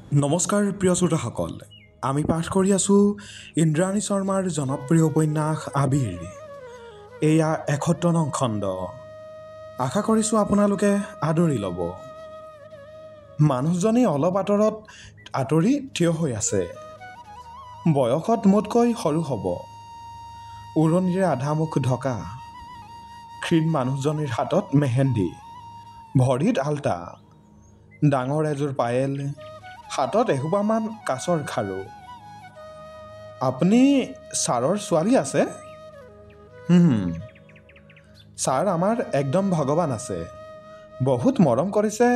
নমস্কাৰ প্ৰিয় শ্ৰোতাসকল, আমি পাঠ কৰি আছোঁ ইন্দ্ৰাণী শৰ্মাৰ জনপ্ৰিয় উপন্যাস আবিৰ। এয়া ৭১ নং খণ্ড। আশা কৰিছোঁ আপোনালোকে আদৰি ল'ব। মানুহজনী অলপ আঁতৰি থিয় হৈ আছে। বয়সত মোতকৈ সৰু হ'ব। উৰণিৰে আধা মুখ ঢকা। ক্ষীণ মানুহজনীৰ হাতত মেহেন্দি, ভৰিত আলতা, ডাঙৰ এযোৰ পায়েল, হাতত এসোপামান কাঁচৰ খাৰু। আপুনি ছাৰৰ ছোৱালী আছে? ছাৰ আমাৰ একদম ভগৱান আছে। বহুত মৰম কৰিছে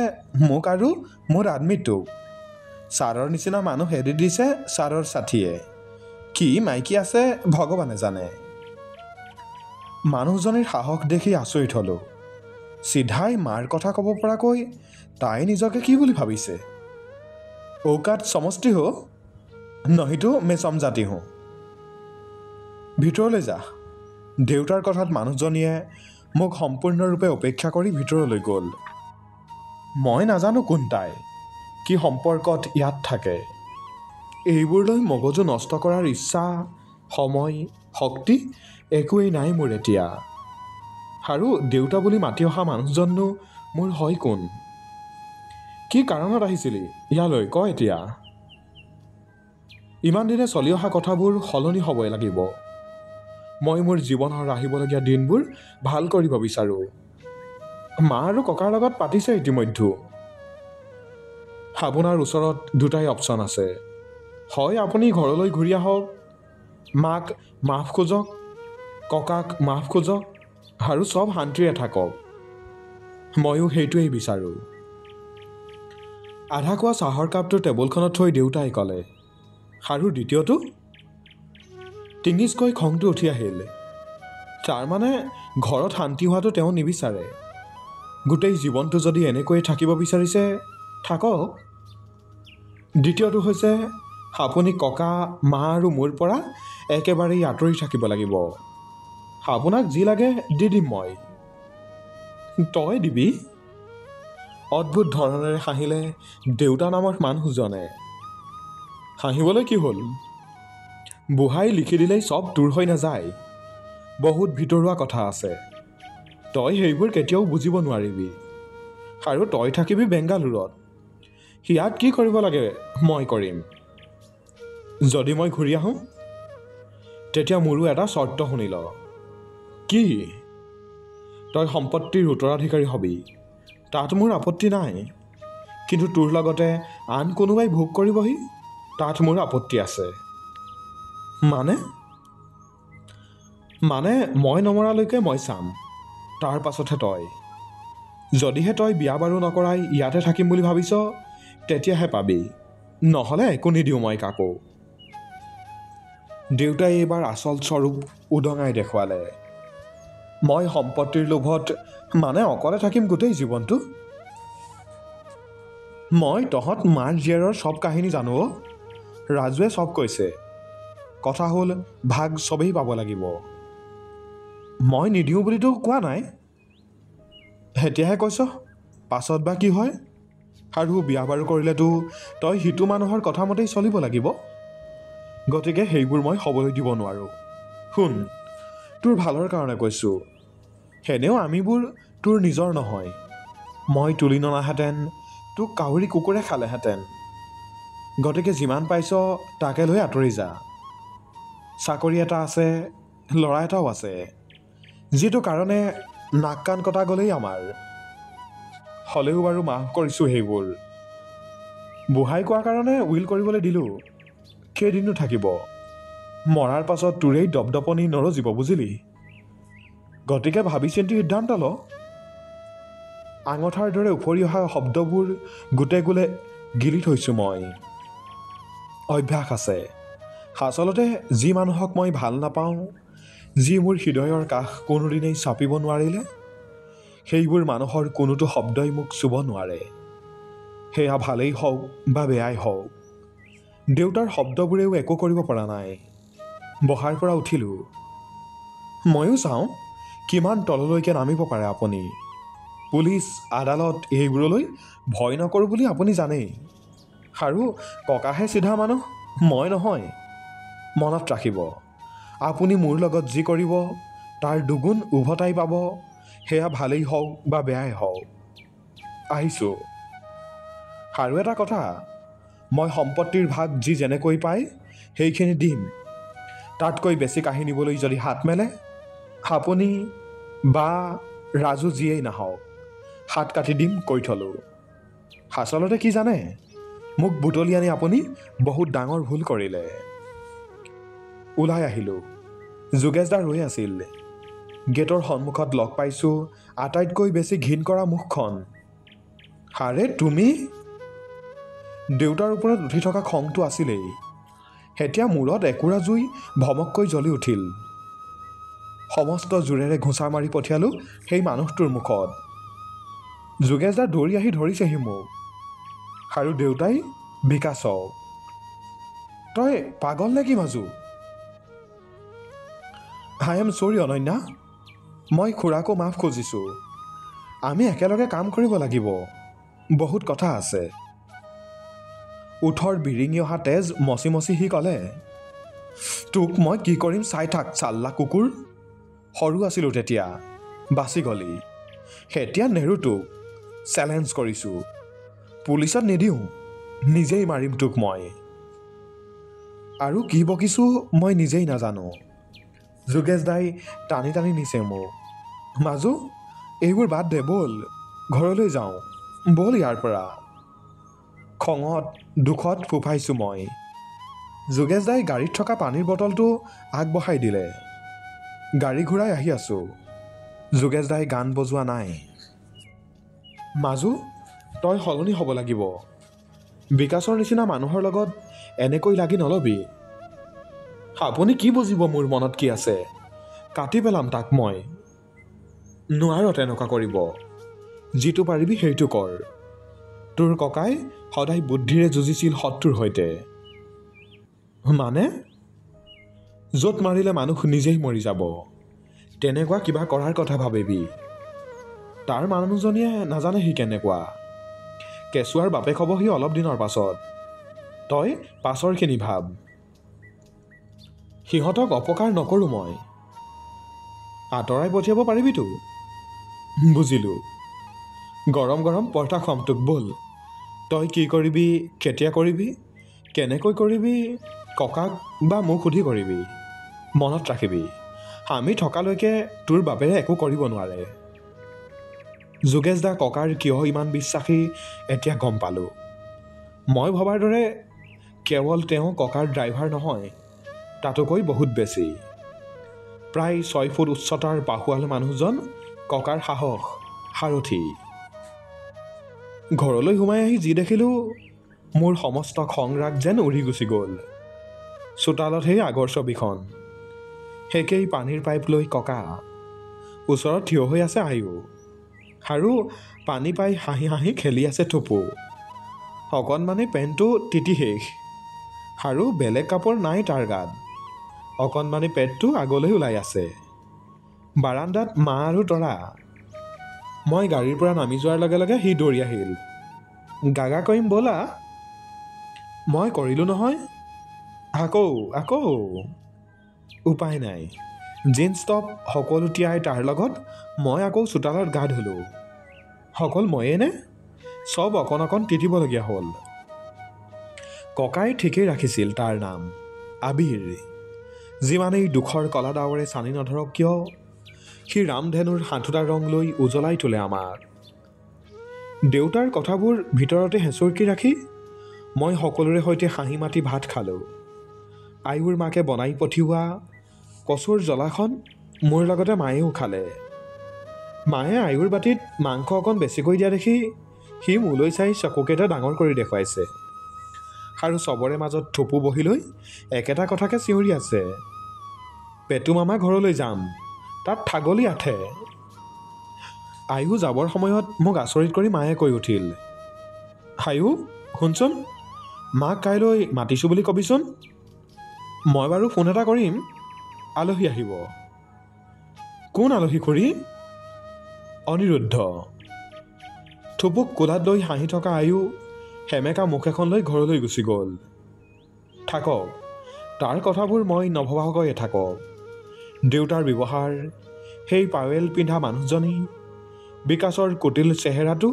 মোক আৰু মোৰ আদমিটোক। ছাৰৰ নিচিনা মানুহ এৰি দিছে ছাৰৰ সাথীয়ে। কি মাইকী আছে ভগৱানে জানে। মানুহজনীৰ সাহস দেখি আচৰিত হ'লোঁ। চিধাই মাৰ কথা ক'ব পৰাকৈ তাই নিজকে কি বুলি ভাবিছে? औकात समझती हो, नहीं तो मैं समझाती हूँ। ভিতৰলৈ যা। দেউতাৰ কথাত মানুহজনীয়ে মোক সম্পূৰ্ণৰূপে উপেক্ষা কৰি ভিতৰলৈ গ'ল। মই নাজানো কোন তাই, কি সম্পৰ্কত ইয়াত থাকে। এইবোৰলৈ মগজু নষ্ট কৰাৰ ইচ্ছা, সময়, শক্তি একোৱেই নাই মোৰ এতিয়া। আৰু দেউতা বুলি মাতি অহা মানুহজননো মোৰ হয় কোন? কি কাৰণত আহিছিলি ইয়ালৈ ক এতিয়া? ইমান দিনে চলি অহা কথাবোৰ সলনি হ'বই লাগিব। মই মোৰ জীৱনৰ আহিবলগীয়া দিনবোৰ ভাল কৰিব বিচাৰোঁ। মা আৰু ককাৰ লগত পাতিছে ইতিমধ্যে। আপোনাৰ ওচৰত দুটাই অপশ্যন আছে। হয় আপুনি ঘৰলৈ ঘূৰি আহক, মাক মাফ খোজক, ককাক মাফ খোজক আৰু চব শান্তিৰে থাকক। ময়ো সেইটোৱেই বিচাৰোঁ। আধা খোৱা চাহৰ কাপটো টেবুলখনত থৈ দেউতাই ক'লে, আৰু দ্বিতীয়টো? টিঙিচকৈ খংটো উঠি আহিল। তাৰমানে ঘৰত শান্তি হোৱাটো তেওঁ নিবিচাৰে। গোটেই জীৱনটো যদি এনেকৈয়ে থাকিব বিচাৰিছে থাকক। দ্বিতীয়টো হৈছে আপুনি ককা, মা আৰু মোৰ পৰা একেবাৰেই আঁতৰি থাকিব লাগিব। আপোনাক যি লাগে দি দিম মই। তই দিবি? অদ্ভুত ধৰণেৰে হাঁহিলে দেউতা নামৰ মানুহজনে। হাঁহিবলৈ কি হ'ল? বুঢ়াই লিখি দিলেই চব দূৰ হৈ নাযায়। বহুত ভিতৰুৱা কথা আছে। তই সেইবোৰ কেতিয়াও বুজিব নোৱাৰিবি। আৰু তই থাকিবি বেংগালুৰত। ইয়াত কি কৰিব লাগে মই কৰিম। যদি মই ঘূৰি আহোঁ, তেতিয়া মোৰো এটা চৰ্ত শুনি ল। কি? তই সম্পত্তিৰ উত্তৰাধিকাৰী হবি। তাত মোৰ আপত্তি নাই। কিন্তু তোৰ লগতে আন কোনোবাই ভোগ কৰিবহি, তাত মোৰ আপত্তি আছে। মানে মই নমৰালৈকে মই চাম, তাৰ পাছতহে তই। যদিহে তই বিয়া বাৰু নকৰাই ইয়াতে থাকিম বুলি ভাবিছ, তেতিয়াহে পাবি, নহ'লে একো নিদিওঁ মই কাকো। দেউতাই এইবাৰ আচল স্বৰূপ উদঙাই দেখুৱালে। মই সম্পত্তিৰ লোভত মানে অকলে থাকিম গোটেই জীৱনটো? মই তহঁত মাৰ জীয়েৰৰ চব কাহিনী জানো। ৰাজুৱে চব কৈছে। কথা হ'ল ভাগ চবেই পাব লাগিব। মই নিদিওঁ বুলিতো কোৱা নাই। এতিয়াহে কৈছ, পাছত বা কি হয়? আৰু বিয়া বাৰু কৰিলেতো তই সিটো মানুহৰ কথা মতেই চলিব লাগিব। গতিকে সেইবোৰ মই হ'বলৈ দিব নোৱাৰোঁ। শুন, তোৰ ভালৰ কাৰণে কৈছোঁ। এনেও আমিবোৰ তোৰ নিজৰ নহয়। মই তুলি ননাহেঁতেন তোক কাউৰী কুকুৰে খালেহেঁতেন। গতিকে যিমান পাইছ তাকে লৈ আঁতৰি যা। চাকৰি এটা আছে, ল'ৰা এটাও আছে, যিটো কাৰণে নাক কাণ কটা গ'লেই আমাৰ। হ'লেও বাৰু মাফ কৰিছোঁ সেইবোৰ। বুঢ়াই কোৱা কাৰণে উইল কৰিবলৈ দিলোঁ। কেইদিনো থাকিব? মৰাৰ পাছত তোৰেই দপদপনি নৰজিব, বুজিলি? গতিকে ভাবি চিন্তি সিদ্ধান্ত ল। আঙঠাৰ দৰে উফৰি অহা শব্দবোৰ গোটেই গিলি থৈছোঁ মই। অভ্যাস আছে। আচলতে যি মানুহক মই ভাল নাপাওঁ, যি মোৰ হৃদয়ৰ কাষ কোনোদিনেই চাপিব নোৱাৰিলে, সেইবোৰ মানুহৰ কোনোটো শব্দই মোক চুব নোৱাৰে। সেয়া ভালেই হওক বা বেয়াই হওক। দেউতাৰ শব্দবোৰেও একো কৰিব পৰা নাই। বহাৰ পৰা উঠিলোঁ। ময়ো চাওঁ কিমান তললৈকে নামিব পাৰে আপুনি। পুলিচ, আদালত এইবোৰলৈ ভয় নকৰোঁ বুলি আপুনি জানেই। আৰু ককাহে চিধা মানুহ, মই নহয়। মনত ৰাখিব, আপুনি মোৰ লগত যি কৰিব তাৰ দুগুণ উভতাই পাব, সেয়া ভালেই হওক বা বেয়াই হওক। আহিছোঁ। আৰু এটা কথা, মই সম্পত্তিৰ ভাগ যি যেনেকৈ পায় সেইখিনি দিম। তাতকৈ বেছি কাঢ়ি নিবলৈ যদি হাত মেলে, আপুনি বা ৰাজু যিয়েই নাহক, হাত কাটি দিম কৈ থলোঁ। আচলতে কি জানে, মোক বুটলি আনি আপুনি বহুত ডাঙৰ ভুল কৰিলে। ওলাই আহিলোঁ। যোগেশদা ৰৈ আছিল। গেটৰ সন্মুখত লগ পাইছোঁ আটাইতকৈ বেছি ঘিণ কৰা মুখখন। আৰে তুমি? দেউতাৰ ওপৰত উঠি থকা খংটো আছিলেই। এতিয়া মূৰত একুৰা জুই ভমককৈ জ্বলি উঠিল। সমস্ত জোৰেৰে ঘোঁচা মাৰি পঠিয়ালোঁ সেই মানুহটোৰ মুখত। যোগেশদা দৌৰি আহি ধৰিছেহি মোক। আৰু দেউতাই বিকাশক। তই পাগল নে কি মাজু? আই এম চৰি অনন্যা, মই খুৰাকো মাফ খুজিছোঁ। আমি একেলগে কাম কৰিব লাগিব, বহুত কথা আছে। ওঠৰ বিৰিঙি অহা তেজ মচি মচি সি ক'লে, তোক মই কি কৰিম চাই থাক চাল্লা কুকুৰ। সৰু আছিলোঁ তেতিয়া, বাচি গলি। এতিয়া নেৰো তোক, চেলেঞ্জ কৰিছোঁ। পুলিচত নিদিওঁ, নিজেই মাৰিম তোক মই। আৰু কি বকিছোঁ মই নিজেই নাজানো। যোগেশদাই টানি টানি নিছে মোক। মাজু, এইবোৰ বাদ দে, ব'ল ঘৰলৈ যাওঁ, ব'ল ইয়াৰ পৰা। খঙত দুখত ফুফাইছোঁ মই। যোগেশদাই গাড়ীত থকা পানীৰ বটলটো আগবঢ়াই দিলে। গাড়ী ঘূৰাই আহি আছোঁ। যোগেশদাই গান বজোৱা নাই। মাজু, তই সলনি হ'ব লাগিব। বিকাশৰ নিচিনা মানুহৰ লগত এনেকৈ লাগি নলবি। আপুনি কি বুজিব মোৰ মনত কি আছে? কাটি পেলাম তাক মই। নোৱাৰ তেনেকুৱা কৰিব। যিটো পাৰিবি সেইটো কৰ। তোৰ ককাই সদায় বুদ্ধিৰে যুঁজিছিল শত্ৰুৰ সৈতে। মানে? য'ত মাৰিলে মানুহ নিজেই মৰি যাব, তেনেকুৱা কিবা কৰাৰ কথা ভাবিবি। তাৰ মানুহজনীয়ে নাজানে সি কেনেকুৱা। কেঁচুৱাৰ বাপেক হ'ব সি অলপ দিনৰ পাছত। তই পাছৰখিনি ভাব। সিহঁতক অপকাৰ নকৰোঁ মই। আঁতৰাই পঠিয়াব পাৰিবিতো? বুজিলোঁ। গৰম গৰম পৰঠা খুৱাম তোক, ব'ল। তই কি কৰিবি, কেতিয়া কৰিবি, কেনেকৈ কৰিবি, ককাক বা মোক সুধি কৰিবি। মনত ৰাখিবি, আমি থকালৈকে তোৰ বাপেৰে একো কৰিব নোৱাৰে। যোগেশদা ককাৰ কিয় ইমান বিশ্বাসী এতিয়া গম পালোঁ। মই ভবাৰ দৰে কেৱল তেওঁ ককাৰ ড্ৰাইভাৰ নহয়, তাতোকৈ বহুত বেছি। প্ৰায় 6 ফুট উচ্চতাৰ পাখোৱাল মানুহজন ককাৰ সাহস, সাৰথি। ঘৰলৈ সোমাই আহি যি দেখিলোঁ, মোৰ সমস্ত খং ৰাগ যেন উৰি গুচি গ'ল। চোতালত সেই আগৰ ছবিখন। সেকেই পানীৰ পাইপ লৈ ককা। ওচৰত থিয় হৈ আছে আয়ু। আৰু পানী পাই হাঁহি হাঁহি খেলি আছে থুপু। অকণমানি পেণ্টটো তিতি শেষ। আৰু বেলেগ কাপোৰ নাই তাৰ গাত। অকণমানি পেটটো আগলৈ ওলাই আছে। বাৰান্দাত মা আৰু তৰা। মই গাড়ীৰ পৰা নামি যোৱাৰ লগে লগে সি দৌৰি আহিল। গাগা কৰিম ব'লা। মই কৰিলোঁ নহয়। আকৌ আকৌ। উপায় নাই। জিন্স টপ সকলো তিয়াই তাৰ লগত মই আকৌ চোতালত গা ধুলোঁ। অকল ময়েই নে? চব অকণ অকণ তিতিবলগীয়া হ'ল। ককাই ঠিকেই ৰাখিছিল তাৰ নাম, আবিৰ। যিমানেই দুখৰ কলা ডাৱৰে চানি নধৰক কিয়, সি ৰামধেনুৰ সাঁথোতা ৰং লৈ উজ্বলাই তোলে আমাক। দেউতাৰ কথাবোৰ ভিতৰতে হেঁচুৰকি ৰাখি মই সকলোৰে সৈতে হাঁহি মাতি ভাত খালোঁ। আয়ুৰ মাকে বনাই পঠিওৱা কচুৰ জ্বলাখন মোৰ লগতে মায়েও খালে। মায়ে আয়ুৰ বাটিত মাংস অকণ বেছিকৈ দিয়া দেখি সি মোলৈ চাই চকুকেইটা ডাঙৰ কৰি দেখুৱাইছে। আৰু চবৰে মাজত থুপু বহি লৈ একেটা কথাকে চিঞৰি আছে, পেটু মামা ঘৰলৈ যাম, তাত ছাগলী আঠে। আয়ু যাবৰ সময়ত মোক আচৰিত কৰি মায়ে কৈ উঠিল, আয়ু শুনচোন, মাক কাইলৈ মাতিছোঁ বুলি কবিচোন। মই বাৰু ফোন এটা কৰিম, আলহী আহিব। কোন আলহী খুৰী? অনিৰুদ্ধ। থুপুক কোলাত লৈ হাঁহি থকা আয়ু সেমেকা মুখ এখন লৈ ঘৰলৈ গুচি গ'ল। থাকক, তাৰ কথাবোৰ মই নভবাকৈয়ে থাকক। দেউতাৰ ব্যৱহাৰ, সেই পাৱেল পিন্ধা মানুহজনী, বিকাশৰ কুটিল চেহেৰাটো,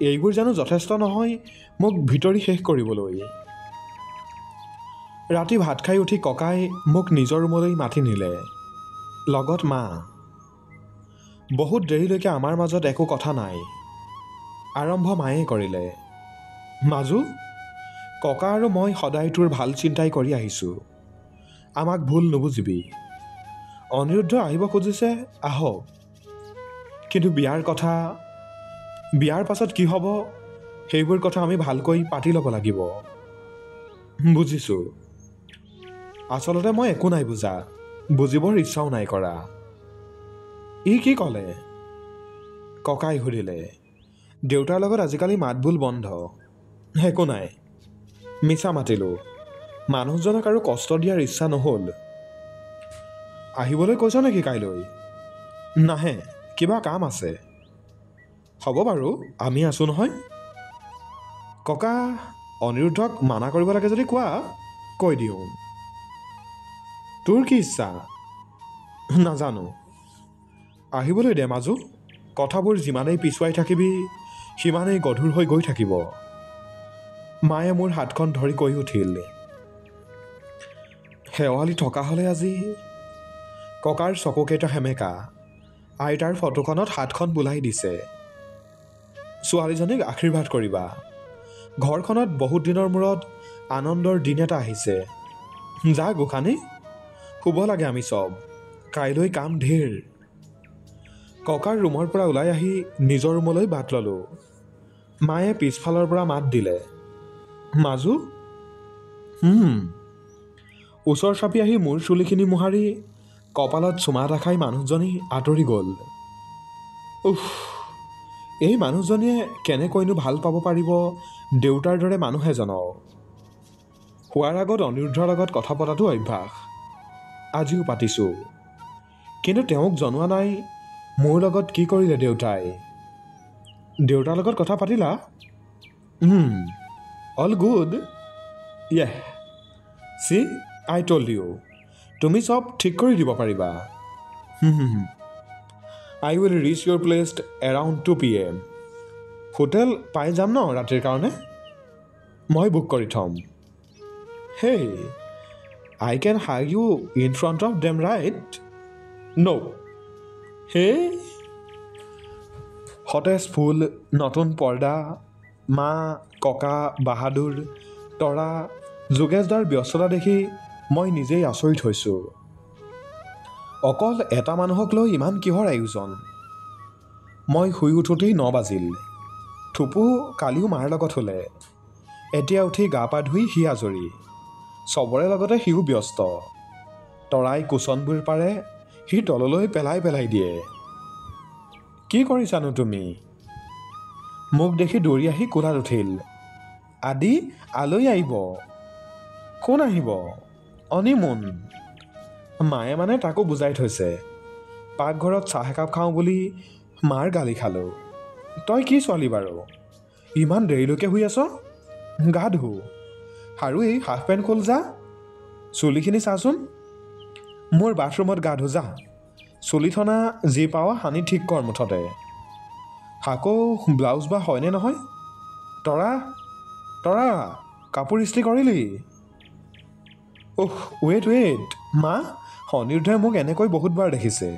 এইবোৰ জানো যথেষ্ট নহয় মোক ভিতৰি শেষ কৰিবলৈ? ৰাতি ভাত খাই উঠি ককাই মোক নিজৰ ৰুমলৈ মাতি নিলে, লগত মা। বহুত দেৰিলৈকে আমাৰ মাজত একো কথা নাই। আৰম্ভ মায়ে কৰিলে, মাজু, ককা আৰু মই সদায় তোৰ ভাল চিন্তাই কৰি আহিছোঁ। আমাক ভুল নুবুজিবি। অনিৰুদ্ধ আহিব খুজিছে, আহক। কিন্তু বিয়াৰ পাছত কি হ'ব সেইবোৰ কথা আমি ভালকৈ পাতি ল'ব লাগিব। বুজিছোঁ। আচলতে মই একো নাই বুজা, বুজিবৰ ইচ্ছাও নাই কৰা। ই কি ক'লে? ককাই সুধিলে। দেউতাৰ লগত আজিকালি মাত বোল বন্ধ। একো নাই, মিছা মাতিলোঁ। মানুহজনক আৰু কষ্ট দিয়াৰ ইচ্ছা নহ'ল। আহিবলৈ কৈছ নেকি কাইলৈ? নাহে, কিবা কাম আছে। হ'ব বাৰু, আমি আছোঁ নহয়। ককা, অনিৰুদ্ধক মানা কৰিব লাগে যদি কোৱা, কৈ দিওঁ। তোৰ কি ইচ্ছা? নাজানো। আহিবলৈ দে মাজু। কথাবোৰ যিমানেই পিছুৱাই থাকিবি সিমানেই গধুৰ হৈ গৈ থাকিব। মায়ে মোৰ হাতখন ধৰি কৈ উঠিল, শেৱালি থকা হ'লে আজি। ককাৰ চকুকেইটা সেমেকা। আইতাৰ ফটোখনত হাতখন বোলাই দিছে। ছোৱালীজনীক আশীৰ্বাদ কৰিবা। ঘৰখনত বহুত দিনৰ মূৰত আনন্দৰ দিন এটা আহিছে। যা গোসানী, শুব লাগে আমি চব, কাইলৈ কাম ঢেৰ। ককাৰ ৰুমৰ পৰা ওলাই আহি নিজৰ ৰুমলৈ বাট ল'লোঁ। মায়ে পিছফালৰ পৰা মাত দিলে, মাজু। ওচৰ চাপি আহি মোৰ চুলিখিনি মোহাৰি কপালত চুমা এটা খাই মানুহজনী আঁতৰি গ'ল। উফ, এই মানুহজনীয়ে কেনেকৈনো ভাল পাব পাৰিব দেউতাৰ দৰে মানুহ এজনক? শোৱাৰ আগত অনিৰুদ্ধৰ লগত কথা পতাটো অভ্যাস। আজিও পাতিছোঁ, কিন্তু তেওঁক জনোৱা নাই মোৰ লগত কি কৰিলে দেউতাই। দেউতাৰ লগত কথা পাতিলা? All good. Yeah, see I told you, তুমি চব ঠিক কৰি দিব পাৰিবা। I will reach your place around 2 PM। Hotel পাই যাম ন ৰাতিৰ কাৰণে? মই বুক কৰি থ'ম। Hey, I can hug you in front of them right? No'. Hey. সতেজ ফুল, নতুন পৰ্দা, মা, ককা, বাহাদুৰ, তৰা, যোগেশদাৰ ব্যস্ততা দেখি মই নিজেই আচৰিত হৈছোঁ। অকল এটা মানুহক লৈ ইমান কিহৰ আয়োজন? মই শুই উঠোঁতেই 9 বাজিল। থুপু কালিও মাৰ লগত শুলে। এতিয়া উঠি গা পা ধুই সি আজৰি। চবৰে লগতে সিও ব্যস্ত। তৰাই কুচনবোৰ পাৰে, সি তললৈ পেলাই দিয়ে। কি কৰিছানো তুমি? মোক দেখি দৌৰি আহি কোলাত উঠিল। আদি, আলহী আহিব। কোন আহিব? অনিমুন। মায়ে মানে তাকো বুজাই থৈছে। পাকঘৰত চাহ একাপ খাওঁ বুলি মাৰ গালি খালোঁ। তই কি ছোৱালী বাৰু, ইমান দেৰিলৈকে শুই আছ? গা ধু আৰু এই হাফ পেণ্ট খোল, যা। চুলিখিনি চাচোন। মোৰ বাথৰুমত গা ধু যা। চুলি থনা যি পাৱ সানি ঠিক কৰ মুঠতে। আকৌ ব্লাউজ বা হয়নে নহয়? তৰা, কাপোৰ ইস্ত্ৰি কৰিলি? ৱেইট, মা, অনিৰুদ্ধই মোক এনেকৈ বহুতবাৰ দেখিছে।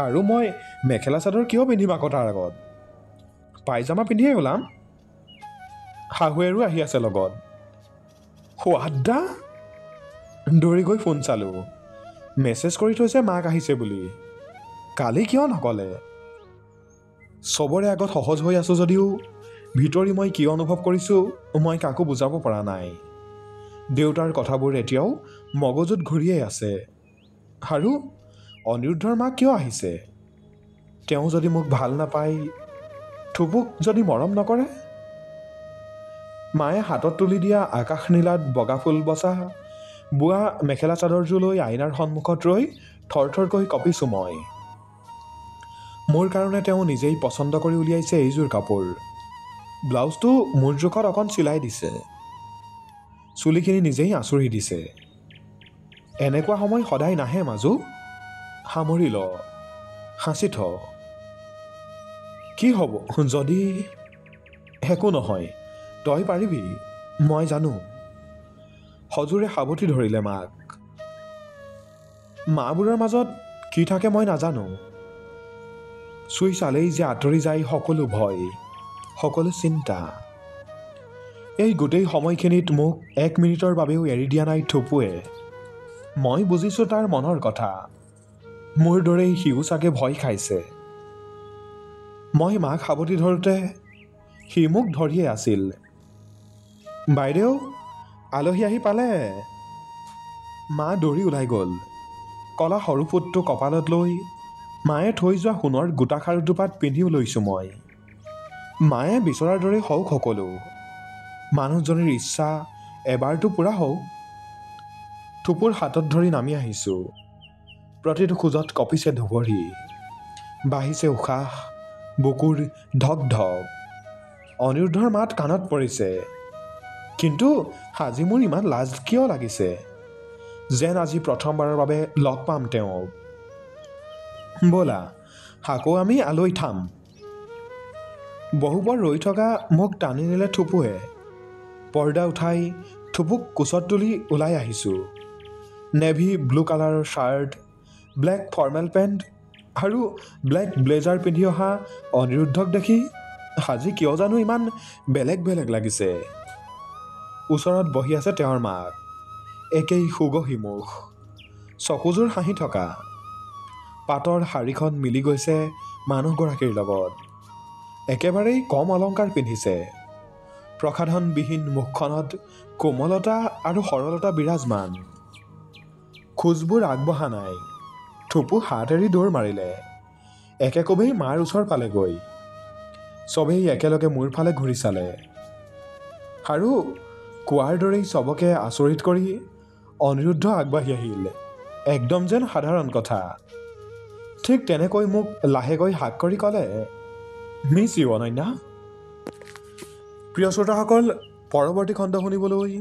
আৰু মই মেখেলা চাদৰ কিয় পিন্ধিম আকৌ তাৰ আগত? পাইজামা পিন্ধিয়ে ওলাম। শাহুৱেৰো আহি আছে লগত। সোৱাদা। দৌৰি গৈ ফোন চালোঁ। মেছেজ কৰি থৈছে মাক আহিছে বুলি। কালি কিয় নক'লে? চবৰে আগত সহজ হৈ আছোঁ যদিও ভিতৰি মই কি অনুভৱ কৰিছোঁ মই কাকো বুজাব পৰা নাই। দেউতাৰ কথাবোৰ এতিয়াও মগজুত ঘূৰিয়েই আছে। আৰু অনিৰুদ্ধৰ মাক কিয় আহিছে? তেওঁ যদি মোক ভাল নাপায়, থুপুক যদি মৰম নকৰে? মায়ে হাতত তুলি দিয়া আকাশ নীলাত বগা ফুল বচা বোৱা মেখেলা চাদৰযোৰ লৈ আইনাৰ সন্মুখত ৰৈ থৰথৰকৈ কঁপিছোঁ মই। মোৰ কাৰণে তেওঁ নিজেই পচন্দ কৰি উলিয়াইছে এইযোৰ কাপোৰ। ব্লাউজটো মোৰ জোখত অকণ চিলাই দিছে, চুলিখিনি নিজেই আঁচুৰি দিছে। এনেকুৱা সময় সদায় নাহে মাজু, সামৰি ল, সাঁচি থ। কি হ'ব যদি? একো নহয়, তই পাৰিবি, মই জানো। সজোৰে সাৱটি ধৰিলে মাক। মাবোৰৰ মাজত কি থাকে মই নাজানো। চুই চালেই যে আঁতৰি যায় সকলো ভয়, সকলো চিন্তা। এই গোটেই সময়খিনিত মোক 1 মিনিটৰ বাবেও এৰি দিয়া নাই থুপুৱে। মই বুজিছোঁ তাৰ মনৰ কথা। মোৰ দৰেই সিও চাগে ভয় খাইছে। মই মাক সাৱটি ধৰোঁতে সি মোক ধৰিয়ে আছিল। বাইদেউ, আলহী আহি পালে। মা দৌৰি ওলাই গ'ল। কলা সৰু ফুটটো কপালত লৈ মায়ে থৈ যোৱা সোণৰ গোটাখাৰু দুপাত পিন্ধিও লৈছোঁ মই। মায়ে বিচৰাৰ দৰে হওক সকলো। মানুহজনীৰ ইচ্ছা এবাৰটো পূৰা হওক। থুপুৰ হাতত ধৰি নামি আহিছোঁ। প্ৰতিটো খোজত কঁপিছে ধুবৰি, বাঢ়িছে উশাহ, বুকুৰ ধক ধক। অনিৰুদ্ধৰ মাত কাণত পৰিছে। কিন্তু আজি মোৰ ইমান লাজ কিয় লাগিছে? যেন আজি প্ৰথমবাৰৰ বাবে লগ পাম তেওঁক। ব'লা আকৌ আমি আলৈ থাম। বহুপৰ ৰৈ থকা মোক টানি নিলে থুপুৱে। পৰ্দা উঠাই থুপুক কোচত তুলি ওলাই আহিছোঁ। নেভি ব্লু কালাৰৰ শ্বাৰ্ট, ব্লেক ফৰ্মেল পেণ্ট আৰু ব্লেক ব্লেজাৰ পিন্ধি অহা অনিৰুদ্ধক দেখি আজি কিয় জানো ইমান বেলেগ বেলেগ লাগিছে। ওচৰত বহি আছে তেওঁৰ মাক, একেই সুগহী মুখ, চকুযোৰ হাঁহি থকা। পাতৰ শাৰীখন মিলি গৈছে মানুহগৰাকীৰ লগত। একেবাৰেই কম অলংকাৰ পিন্ধিছে। প্ৰসাধনবিহীন মুখখনত কোমলতা আৰু সৰলতা বিৰাজমান। খোজবোৰ আগবঢ়া নাই। থুপু হাত এৰি দৌৰ মাৰিলে। একেকোবেই মাৰ ওচৰ পালেগৈ। চবেই একেলগে মোৰ ফালে ঘূৰি চালে। আৰু কোৱাৰ দৰেই চবকে আচৰিত কৰি অনিৰুদ্ধ আগবাঢ়ি আহিল, একদম যেন সাধাৰণ কথা। ঠিক তেনেকৈ মোক লাহেকৈ হাক কৰি ক'লে, মিছ ইউ অনন্যা। প্ৰিয় শ্ৰোতাসকল, পৰৱৰ্তী খণ্ড শুনিবলৈ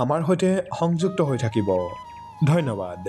আমাৰ সৈতে সংযুক্ত হৈ থাকিব। ধন্যবাদ।